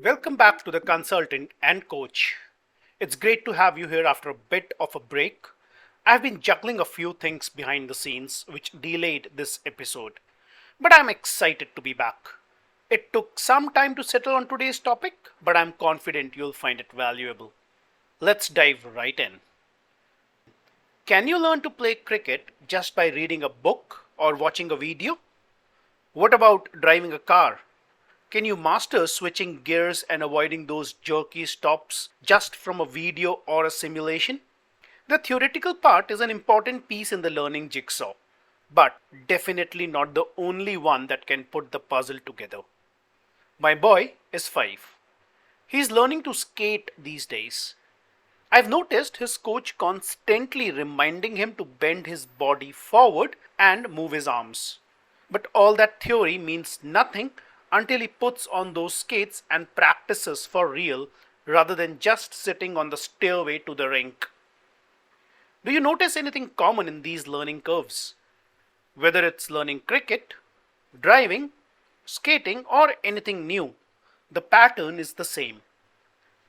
Welcome back to the consultant and coach. It's great to have you here after a bit of a break. I've been juggling a few things behind the scenes which delayed this episode, but I'm excited to be back. It took some time to settle on today's topic, but I'm confident you'll find it valuable. Let's dive right in. Can you learn to play cricket just by reading a book or watching a video? What about driving a car? Can you master switching gears and avoiding those jerky stops just from a video or a simulation? The theoretical part is an important piece in the learning jigsaw, but definitely not the only one that can put the puzzle together. My boy is 5. He's learning to skate these days. I've noticed his coach constantly reminding him to bend his body forward and move his arms. But all that theory means nothing until he puts on those skates and practices for real rather than just sitting on the stairway to the rink. Do you notice anything common in these learning curves? Whether it's learning cricket, driving, skating, or anything new, the pattern is the same.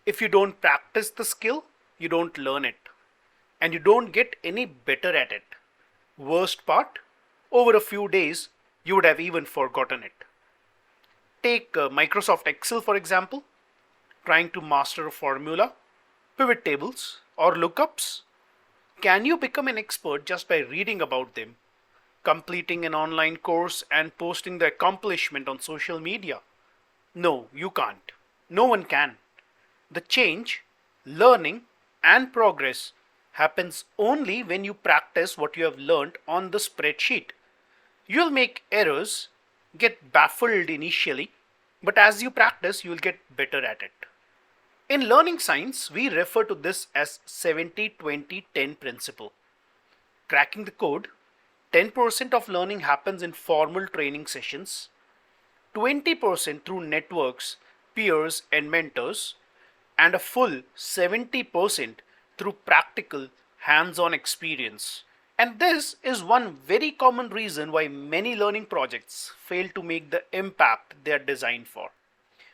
If you don't practice the skill, you don't learn it, and you don't get any better at it. Worst part, over a few days, you would have even forgotten it. Take Microsoft Excel for example, trying to master a formula, pivot tables, or lookups. Can you become an expert just by reading about them, completing an online course, and posting the accomplishment on social media? No, you can't. No one can. The change, learning, and progress happens only when you practice what you have learned on the spreadsheet. You'll make errors, get baffled initially, but as you practice, you'll get better at it. In learning science, we refer to this as 70-20-10 principle. Cracking the code, 10% of learning happens in formal training sessions, 20% through networks, peers, and mentors, and a full 70% through practical, hands-on experience. And this is one very common reason why many learning projects fail to make the impact they are designed for.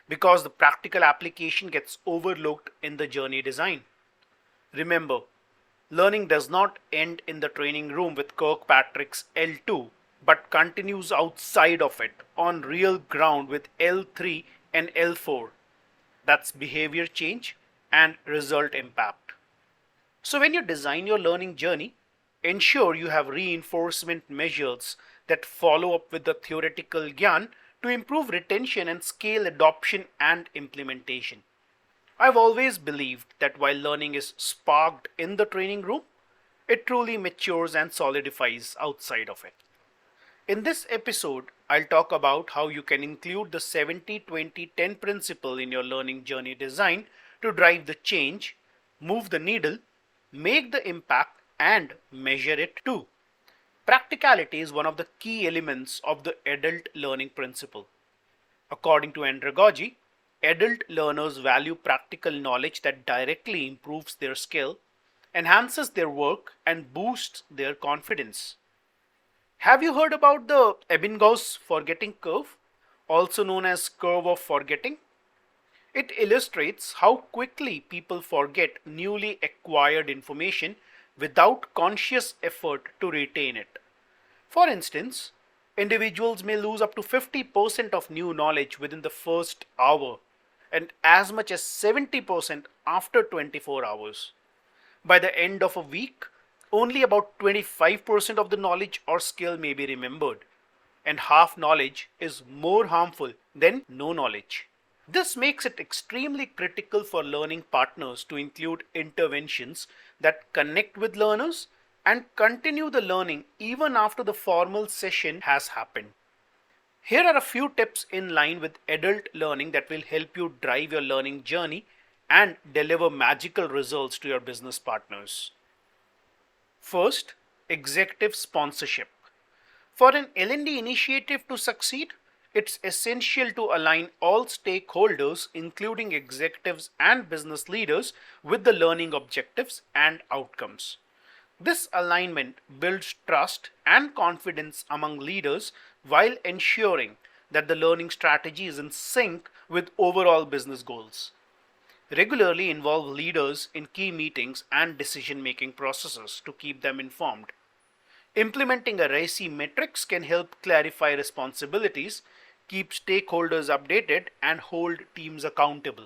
Because the practical application gets overlooked in the journey design. Remember, learning does not end in the training room with Kirkpatrick's L2, but continues outside of it on real ground with L3 and L4. That's behavior change and result impact. So when you design your learning journey, ensure you have reinforcement measures that follow up with the theoretical gyan to improve retention and scale adoption and implementation. I've always believed that while learning is sparked in the training room, it truly matures and solidifies outside of it. In this episode, I'll talk about how you can include the 70-20-10 principle in your learning journey design to drive the change, move the needle, make the impact, and measure it too. Practicality is one of the key elements of the adult learning principle. According to andragogy, adult learners value practical knowledge that directly improves their skill, enhances their work, and boosts their confidence. Have you heard about the Ebbinghaus forgetting curve, also known as curve of forgetting? It illustrates how quickly people forget newly acquired information without conscious effort to retain it. For instance, individuals may lose up to 50% of new knowledge within the first hour and as much as 70% after 24 hours. By the end of a week, only about 25% of the knowledge or skill may be remembered, and half knowledge is more harmful than no knowledge. This makes it extremely critical for learning partners to include interventions that connect with learners and continue the learning even after the formal session has happened. Here are a few tips in line with adult learning that will help you drive your learning journey and deliver magical results to your business partners. First, executive sponsorship. For an L&D initiative to succeed, it's essential to align all stakeholders, including executives and business leaders, with the learning objectives and outcomes. This alignment builds trust and confidence among leaders while ensuring that the learning strategy is in sync with overall business goals. Regularly involve leaders in key meetings and decision making processes to keep them informed. Implementing a RACI metrics can help clarify responsibilities, keep stakeholders updated, and hold teams accountable.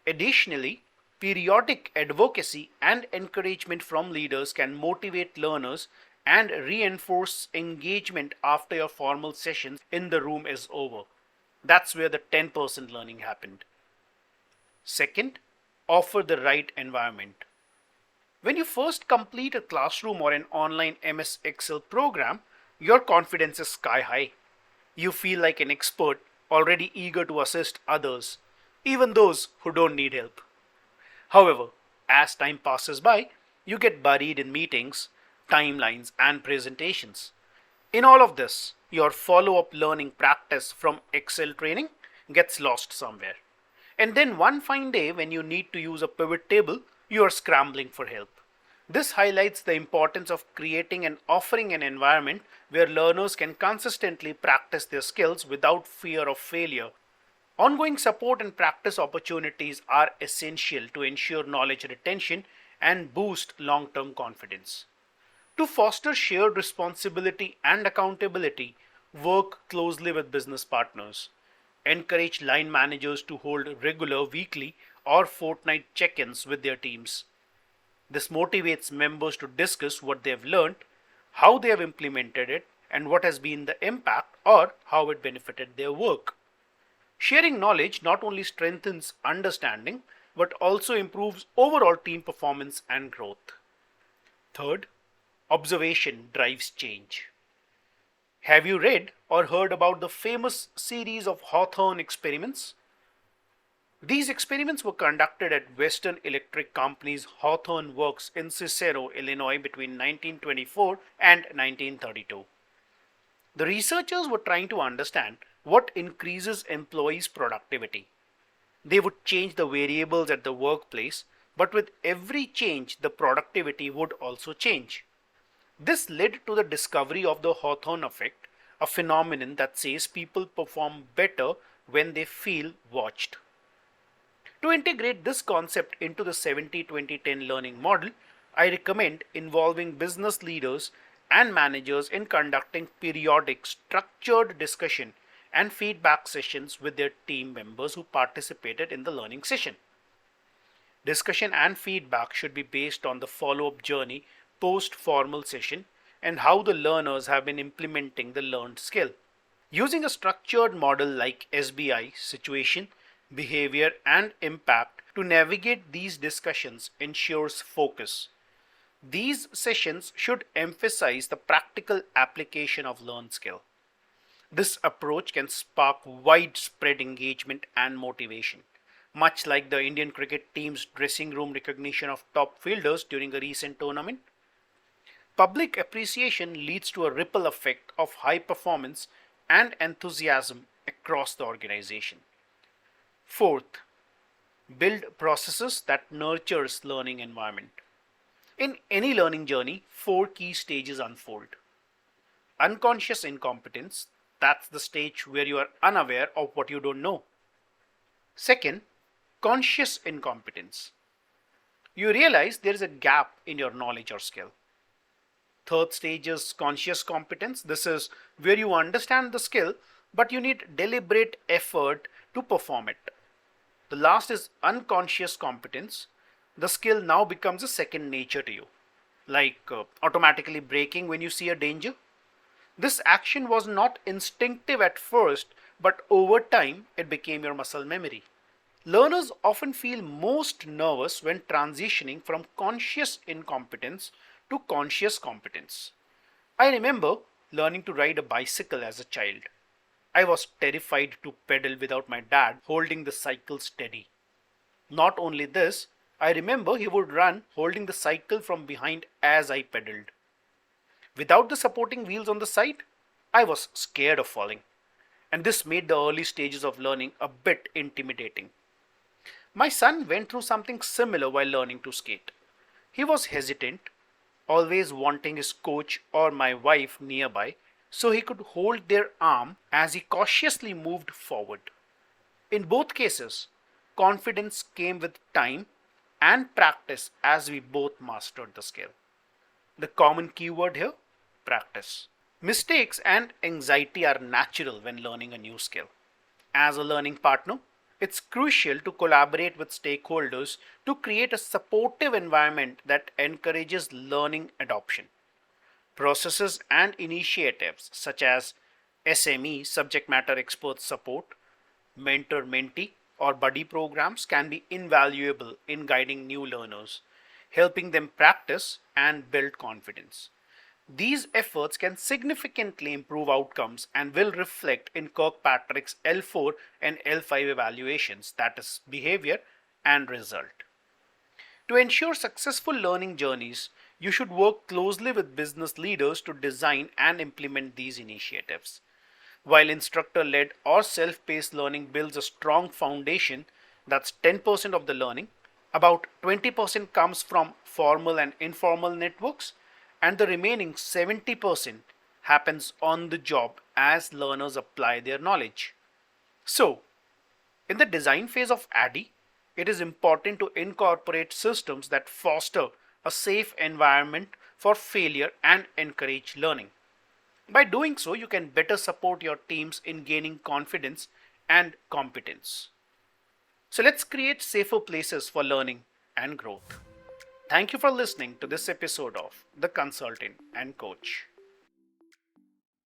Additionally, periodic advocacy and encouragement from leaders can motivate learners and reinforce engagement after your formal session in the room is over. That's where the 10% learning happened. Second, offer the right environment. When you first complete a classroom or an online MS Excel program, your confidence is sky high. You feel like an expert, already eager to assist others, even those who don't need help. However, as time passes by, you get buried in meetings, timelines, and presentations. In all of this, your follow up learning practice from Excel training gets lost somewhere. And then one fine day, when you need to use a pivot table, you are scrambling for help. This highlights the importance of creating and offering an environment where learners can consistently practice their skills without fear of failure. Ongoing support and practice opportunities are essential to ensure knowledge retention and boost long term confidence. To foster shared responsibility and accountability, work closely with business partners. Encourage line managers to hold regular weekly or fortnight check ins with their teams. This motivates members to discuss what they have learned, how they have implemented it, and what has been the impact or how it benefited their work. Sharing knowledge not only strengthens understanding but also improves overall team performance and growth. Third, observation drives change. Have you read or heard about the famous series of Hawthorne experiments? These experiments were conducted at Western Electric Company's Hawthorne Works in Cicero, Illinois between 1924 and 1932. The researchers were trying to understand what increases employees' productivity. They would change the variables at the workplace, but with every change, the productivity would also change. This led to the discovery of the Hawthorne effect, a phenomenon that says people perform better when they feel watched. To integrate this concept into the 70-20-10 learning model, I recommend involving business leaders and managers in conducting periodic structured discussion and feedback sessions with their team members who participated in the learning session. Discussion and feedback should be based on the follow-up journey post formal session and how the learners have been implementing the learned skill. Using a structured model like SBI, situation, behavior, and impact to navigate these discussions ensures focus. These sessions should emphasize the practical application of learned skill. This approach can spark widespread engagement and motivation, much like the Indian cricket team's dressing room recognition of top fielders during a recent tournament. Public appreciation leads to a ripple effect of high performance and enthusiasm across the organization. Fourth, build processes that nurtures learning environment. In any learning journey, 4 key stages unfold. Unconscious incompetence, that's the stage where you are unaware of what you don't know. Second, conscious incompetence. You realize there is a gap in your knowledge or skill. Third stage is conscious competence. This is where you understand the skill, but you need deliberate effort to perform it. The last is unconscious competence. The skill now becomes a second nature to you, like automatically braking when you see a danger. This action was not instinctive at first, but over time it became your muscle memory. Learners often feel most nervous when transitioning from conscious incompetence to conscious competence. I remember learning to ride a bicycle as a child. I was terrified to pedal without my dad holding the cycle steady. Not only this, I remember he would run holding the cycle from behind as I pedaled. Without the supporting wheels on the side, I was scared of falling, and this made the early stages of learning a bit intimidating. My son went through something similar while learning to skate. He was hesitant, always wanting his coach or my wife nearby, so he could hold their arm as he cautiously moved forward. In both cases, confidence came with time and practice as we both mastered the skill. The common keyword here: practice. Mistakes and anxiety are natural when learning a new skill. As a learning partner, it's crucial to collaborate with stakeholders to create a supportive environment that encourages learning adoption. Processes and initiatives such as SME, subject matter expert support, mentor mentee, or buddy programs can be invaluable in guiding new learners, helping them practice and build confidence. These efforts can significantly improve outcomes and will reflect in Kirkpatrick's L4 and L5 evaluations, that is, behavior and result. To ensure successful learning journeys, you should work closely with business leaders to design and implement these initiatives. While instructor led or self paced learning builds a strong foundation, that's 10% of the learning, about 20% comes from formal and informal networks, and the remaining 70% happens on the job as learners apply their knowledge. So, in the design phase of ADDIE, it is important to incorporate systems that foster a safe environment for failure and encourage learning. By doing so, you can better support your teams in gaining confidence and competence. So let's create safer places for learning and growth. Thank you for listening to this episode of The Consultant and Coach.